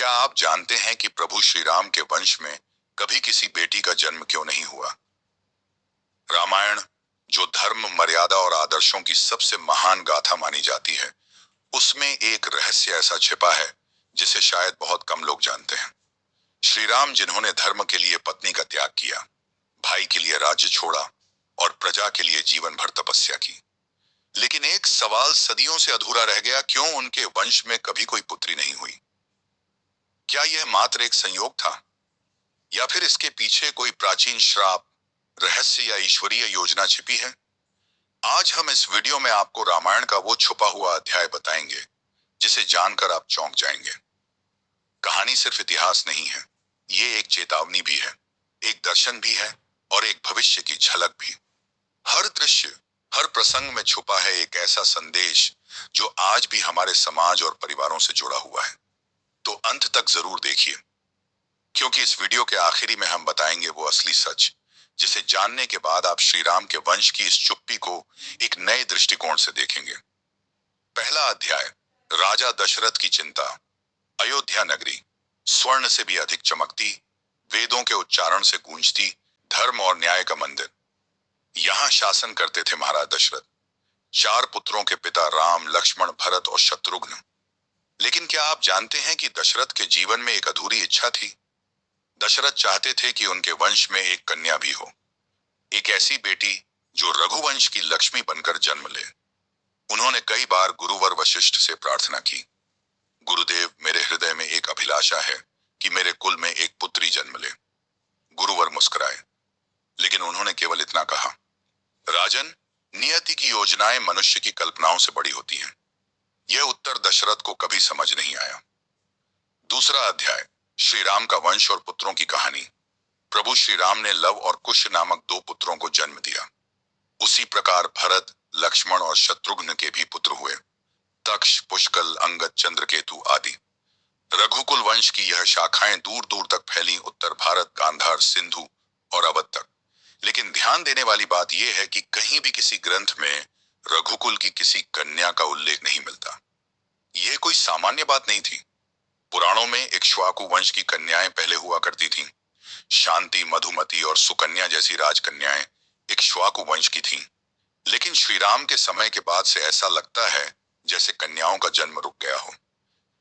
क्या आप जानते हैं कि प्रभु श्री राम के वंश में कभी किसी बेटी का जन्म क्यों नहीं हुआ? रामायण, जो धर्म, मर्यादा और आदर्शों की सबसे महान गाथा मानी जाती है, उसमें एक रहस्य ऐसा छिपा है जिसे शायद बहुत कम लोग जानते हैं। श्री राम, जिन्होंने धर्म के लिए पत्नी का त्याग किया, भाई के लिए राज्य छोड़ा और प्रजा के लिए जीवन भर तपस्या की, लेकिन एक सवाल सदियों से अधूरा रह गया, क्यों उनके वंश में कभी कोई पुत्री नहीं हुई? क्या यह मात्र एक संयोग था, या फिर इसके पीछे कोई प्राचीन श्राप, रहस्य या ईश्वरीय योजना छिपी है? आज हम इस वीडियो में आपको रामायण का वो छुपा हुआ अध्याय बताएंगे जिसे जानकर आप चौंक जाएंगे। कहानी सिर्फ इतिहास नहीं है, ये एक चेतावनी भी है, एक दर्शन भी है और एक भविष्य की झलक भी। हर दृश्य, हर प्रसंग में छुपा है एक ऐसा संदेश जो आज भी हमारे समाज और परिवारों से जुड़ा हुआ है। तो अंत तक जरूर देखिए, क्योंकि इस वीडियो के आखिरी में हम बताएंगे वो असली सच, जिसे जानने के बाद आप श्री राम के वंश की इस चुप्पी को एक नए दृष्टिकोण से देखेंगे। पहला अध्याय, राजा दशरथ की चिंता। अयोध्या नगरी स्वर्ण से भी अधिक चमकती, वेदों के उच्चारण से गूंजती, धर्म और न्याय का मंदिर। यहाँ शासन करते थे महाराज दशरथ, चार पुत्रों के पिता राम, लक्ष्मण, भरत और शत्रुघ्न। लेकिन क्या आप जानते हैं कि दशरथ के जीवन में एक अधूरी इच्छा थी? दशरथ चाहते थे कि उनके वंश में एक कन्या भी हो, एक ऐसी बेटी जो रघुवंश की लक्ष्मी बनकर जन्म ले। उन्होंने कई बार गुरुवर वशिष्ठ से प्रार्थना की, गुरुदेव, मेरे हृदय में एक अभिलाषा है कि मेरे कुल में एक पुत्री जन्म ले। गुरुवर मुस्कुराए, लेकिन उन्होंने केवल इतना कहा, राजन, नियति की योजनाएं मनुष्य की कल्पनाओं से बड़ी होती हैं। यह उत्तर दशरथ को कभी समझ नहीं आया। दूसरा अध्याय, श्री राम का वंश और पुत्रों की कहानी। प्रभु श्री राम ने लव और कुश नामक दो पुत्रों को जन्म दिया। उसी प्रकार भरत, लक्ष्मण और शत्रुघ्न के भी पुत्र हुए, तक्ष, पुष्कल, अंगद, चंद्रकेतु आदि। रघुकुल वंश की यह शाखाएं दूर दूर तक फैली, उत्तर भारत, गांधार, सिंधु और अवध तक। लेकिन ध्यान देने वाली बात यह है कि कहीं भी किसी ग्रंथ में रघुकुल की किसी कन्या का उल्लेख नहीं मिलता। यह कोई सामान्य बात नहीं थी। पुराणों में इक्ष्वाकु वंश की कन्याएं पहले हुआ करती थीं। शांति, मधुमती और सुकन्या जैसी राजकन्याएं इक्ष्वाकु वंश की थीं। लेकिन श्रीराम के समय के बाद से ऐसा लगता है जैसे कन्याओं का जन्म रुक गया हो।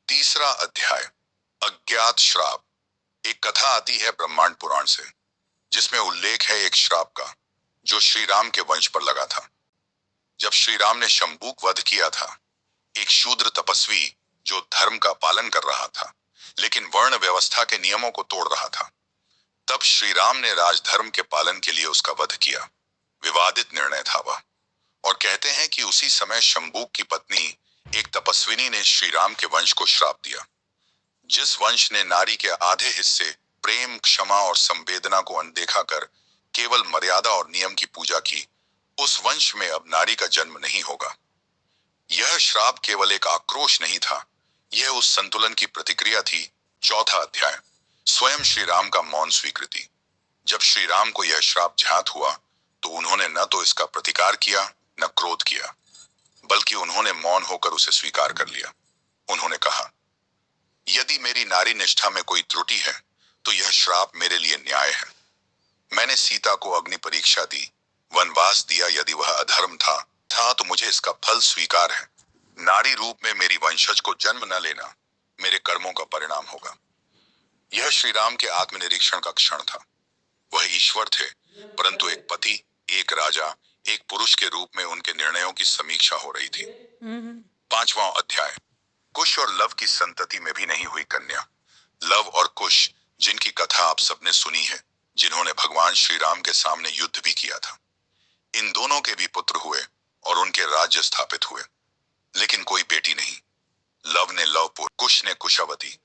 तीसरा अध्याय, अज्ञात श्राप। एक कथा आती है ब्रह्मांड पुराण से, जिसमें उल्लेख है एक श्राप का जो श्रीराम के वंश पर लगा था। जब श्रीराम ने शंबूक वध किया था, एक शूद्र तपस्वी जो धर्म का पालन कर रहा था लेकिन वर्ण व्यवस्था के नियमों को तोड़ रहा था, तब श्रीराम ने राजधर्म के पालन के लिए उसका वध किया। विवादित निर्णय था वह, और कहते हैं कि उसी समय शंबूक की पत्नी एक तपस्विनी ने श्रीराम के वंश को श्राप दिया। जिस वंश ने नारी के आधे हिस्से प्रेम, क्षमा और संवेदना को अनदेखा कर केवल मर्यादा और नियम की पूजा की, उस वंश में अब नारी का जन्म नहीं होगा। यह श्राप केवल एक आक्रोश नहीं था, यह उस संतुलन की प्रतिक्रिया थी। चौथा अध्याय, स्वयं श्री राम का मौन स्वीकृति। जब श्री राम को यह श्राप ज्ञात हुआ तो उन्होंने न तो इसका प्रतिकार किया, न क्रोध किया, बल्कि उन्होंने मौन होकर उसे स्वीकार कर लिया। उन्होंने कहा, यदि मेरी नारी निष्ठा में कोई त्रुटि है तो यह श्राप मेरे लिए न्याय है। मैंने सीता को अग्नि परीक्षा दी, वनवास दिया, यदि वह अधर्म था तो मुझे इसका फल स्वीकार है। नारी रूप में मेरी वंशज को जन्म न लेना मेरे कर्मों का परिणाम होगा। यह श्री राम के आत्मनिरीक्षण का क्षण था। वह ईश्वर थे, परंतु एक पति, एक राजा, एक पुरुष के रूप में उनके निर्णयों की समीक्षा हो रही थी। पांचवां अध्याय, कुश और लव की संतति में भी नहीं हुई कन्या। लव और कुश, जिनकी कथा आप सबने सुनी है, जिन्होंने भगवान श्री राम के सामने युद्ध भी किया था, इन दोनों के भी पुत्र हुए और उनके राज्य स्थापित हुए, लेकिन कोई बेटी नहीं। लव ने लवपुर, कुश ने कुशावती,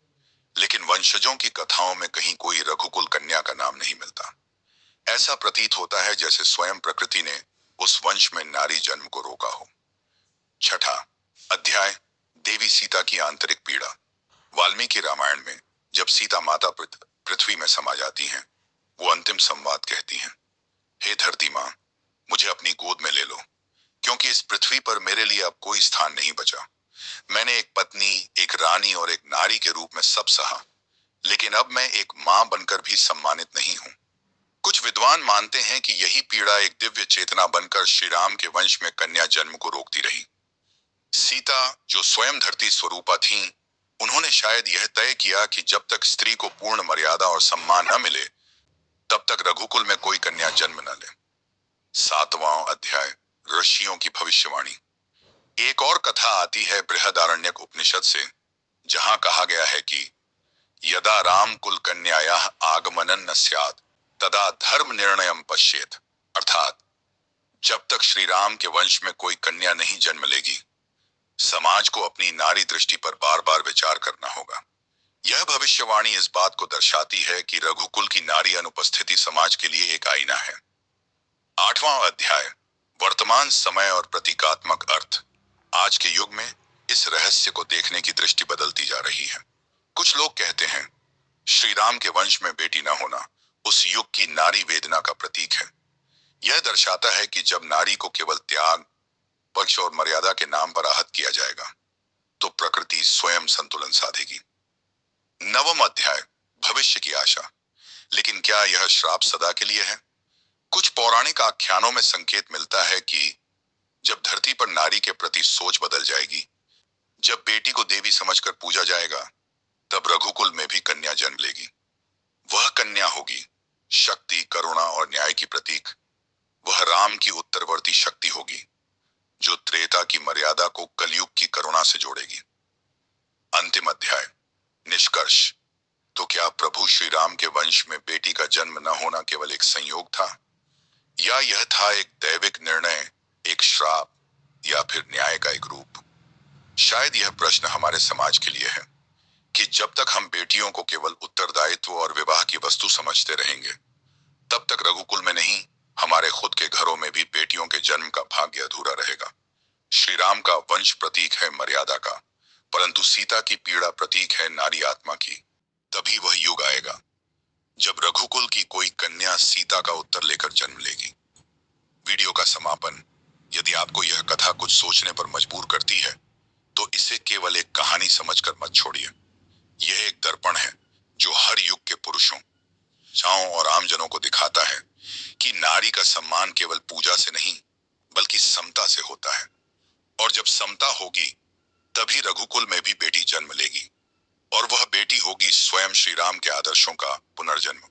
लेकिन वंशजों की कथाओं में कहीं कोई रघुकुल कन्या का नाम नहीं मिलता। ऐसा प्रतीत होता है जैसे स्वयं प्रकृति ने उस वंश में नारी जन्म को रोका हो। छठा अध्याय, देवी सीता की आंतरिक पीड़ा। वाल्मीकि रामायण में जब सीता माता पृथ्वी में समा जाती हैं, वो अंतिम संवाद कहती हैं, हे धरती मां, मुझे अपनी गोद में ले लो, क्योंकि इस पृथ्वी पर मेरे लिए अब कोई स्थान नहीं बचा। मैंने एक पत्नी, एक रानी और एक नारी के रूप में सब सहा, लेकिन अब मैं एक मां बनकर भी सम्मानित नहीं हूं। कुछ विद्वान मानते हैं कि यही पीड़ा एक दिव्य चेतना बनकर श्री राम के वंश में कन्या जन्म को रोकती रही। सीता, जो स्वयं धरती स्वरूपा थीं, उन्होंने शायद यह तय किया कि जब तक स्त्री को पूर्ण मर्यादा और सम्मान न मिले, तब तक रघुकुल में कोई कन्या जन्म न ले। 7वां अध्याय, ऋषियों की भविष्यवाणी। एक और कथा आती है बृहदारण्यक उपनिषद से, जहां कहा गया है कि यदा राम कुल कन्यायाः आगमनं न स्यात् तदा धर्म निर्णयम पश्येत। अर्थात जब तक श्री राम के वंश में कोई कन्या नहीं जन्म लेगी, समाज को अपनी नारी दृष्टि पर बार बार विचार करना होगा। यह भविष्यवाणी इस बात को दर्शाती है कि रघुकुल की नारी अनुपस्थिति समाज के लिए एक आईना है। 8वां अध्याय, वर्तमान समय और प्रतीकात्मक अर्थ। आज के युग में इस रहस्य को देखने की दृष्टि बदलती जा रही है। कुछ लोग कहते हैं श्री राम के वंश में बेटी न होना उस युग की नारी वेदना का प्रतीक है। यह दर्शाता है कि जब नारी को केवल त्याग, पक्ष और मर्यादा के नाम पर आहत किया जाएगा, तो प्रकृति स्वयं संतुलन साधेगी। 9वां अध्याय, भविष्य की आशा। लेकिन क्या यह श्राप सदा के लिए है? कुछ पौराणिक आख्यानों में संकेत मिलता है कि जब धरती पर नारी के प्रति सोच बदल जाएगी, जब बेटी को देवी समझकर पूजा जाएगा, तब रघुकुल में भी कन्या जन्म लेगी। वह कन्या होगी शक्ति, करुणा और न्याय की प्रतीक। वह राम की उत्तरवर्ती शक्ति होगी, जो त्रेता की मर्यादा को कलयुग की करुणा से जोड़ेगी। अंतिम अध्याय, निष्कर्ष। तो क्या प्रभु श्री राम के वंश में बेटी का जन्म न होना केवल एक संयोग था, या यह था एक दैविक निर्णय, एक श्राप, या फिर न्याय का एक रूप? शायद यह प्रश्न हमारे समाज के लिए है कि जब तक हम बेटियों को केवल उत्तरदायित्व और विवाह की वस्तु समझते रहेंगे, तब तक रघुकुल में नहीं, हमारे खुद के घरों में भी बेटियों के जन्म का भाग्य अधूरा रहेगा। श्री राम का वंश प्रतीक है मर्यादा का, परंतु सीता की पीड़ा प्रतीक है नारी आत्मा की। तभी वह युग आएगा जब रघुकुल की कोई कन्या सीता का उत्तर लेकर जन्म लेगी। वीडियो का समापन। यदि आपको यह कथा कुछ सोचने पर मजबूर करती है, तो इसे केवल एक कहानी समझकर मत छोड़िए। यह एक दर्पण है जो हर युग के पुरुषों, चाओं और आमजनों को दिखाता है कि नारी का सम्मान केवल पूजा से नहीं, बल्कि समता से होता है। और जब समता होगी, तभी रघुकुल में भी बेटी जन्म लेगी, और वह बेटी होगी स्वयं श्री राम के आदर्शों का पुनर्जन्म।